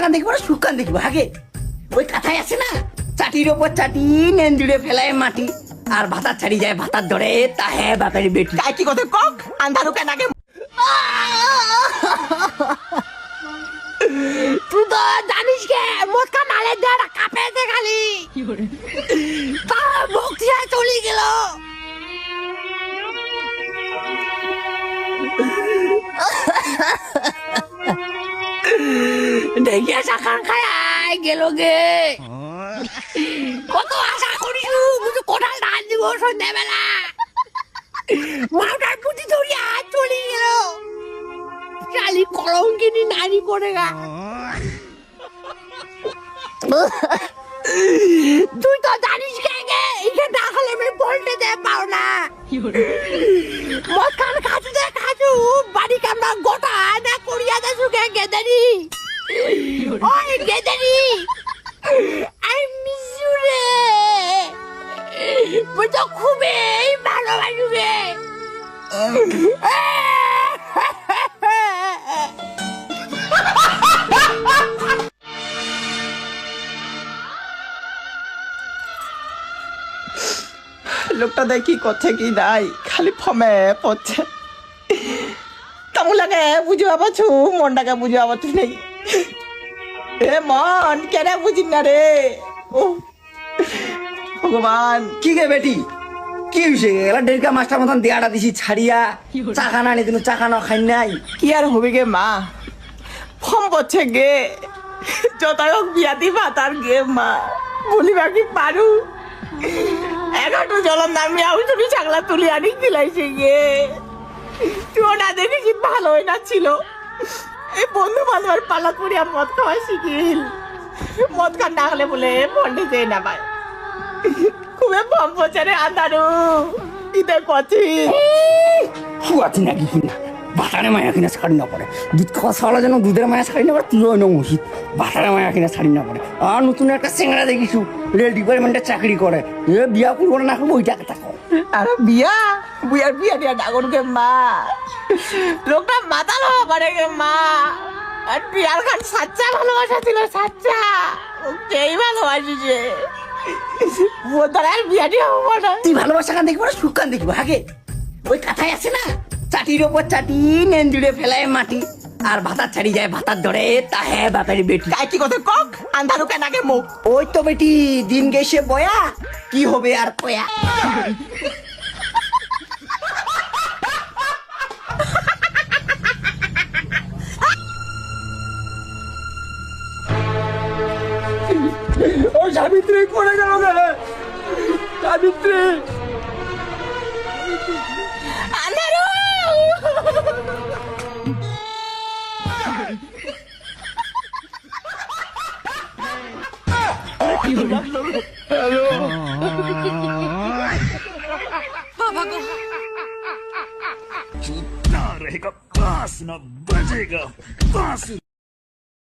কান দেখিব না সুখ কান দেখিব আগে ওই কথাই আছে না চাটির ওপর চাটি নেঞ্জুড়ে ফেলায় মাটি আর ভাতার ছাড়ি যায় ভাতার ধরে তাহে বাপের বেটি তাই কি কথা কক আন্ধারু কেন আগে তুই তো জানিস কে মোটকা নালে দেড় কাপেতে খালি তা ভক্তি চলে গেল ঢেকিয়া শাখান খায় গেল গে কত আশা করিস বুঝু কোঠাল ধান দিব সন্ধ্যাবেলা মাটার পুঁতি ধরিয়া চলে গেল শালি কলম কিনি নারী পড়ে গা তুই তো জানিস কে এখানে না হলে আমি বলতে দে পাও না মদ খান খাচু দে খাচু বাড়ি কামড়া গোটা না করিয়া দে সুখে গেদারি ওই গেদারি আই মিস ইউ রে মই তো খুবই ভালোবাসি রে লোকটা দেখি করছে কি নাই খালি ফমে পড়ছে তামুলাকে বুঝিবা পাচ্ছু মনটাকে বুঝিবা পাচ্ছু নেই এ মন কেন বুঝি না রে ও ভগবান কি গে বেটি কি হইছে এলা ডেরকা মাস্টার মতন দেয়াটা দিছি ছাড়িয়া চাকা না নিদিন চাকা না খাই নাই কি আর হবে গে মা ফম পড়ছে গে যতই হোক বিয়া দিবা তার গে মা বলিবা কি পারু এগারো জলম নামি আমি তুমি ছাগলা তুলি আনি দিলাইছে গে তুই না দেখেছি ভালো হয়ে না ছিল এই বন্ধু বান্ধবের পালা করিয়া মদ খাওয়া শিখিল মদ খান না হলে বলে পন্ডে যেয়ে না ভাই খুবই ফম পড়ছে রে আন্দারু ইতে কছি শুয়াছি নাকি কিনা বাটারে মায়া কিনা ছাড়ি না পড়ে দুধ খাওয়া ছাড়া যেন দুধের মায়া ছাড়ি না পড়ে তুইও নয় উচিত বাটারে মায়া কিনা ছাড়ি না পড়ে আর নতুন একটা চেংড়া দেখিছু রেল ডিপার্টমেন্টে চাকরি করে এ বিয়া করবো না করবো ওইটাকে থাকো আরে বিয়া বুয়ার বিয়া দিয়া ডাগর গে মা লোকটা মাতাল হওয়া পারে গে মা আর বিয়ার খান সাচ্চা ভালোবাসা ছিল সাচ্চা ওকেই ভালোবাসিছে ও দ্বারা আর বিয়া দিয়ে হবো না তুই ভালোবাসা কান দেখিব না সুখ কান দেখিব আগে ওই কথাই আছে না চাটির ওপর চাটি নেঞ্জুড়ে ফেলায় মাটি আর ভাতার ছাড়ি যায় ভাতার ধরে তাহে বাপের বেটি তাই কি কথা কক আন্ধারু কেন আগে মুখ ওই তো বেটি দিন গেছে বয়া কি হবে আর কয়া ও সাবিত্রী করে গেল গে সাবিত্রী আন্ধারু रहेगा बांस ना बजेगा बांस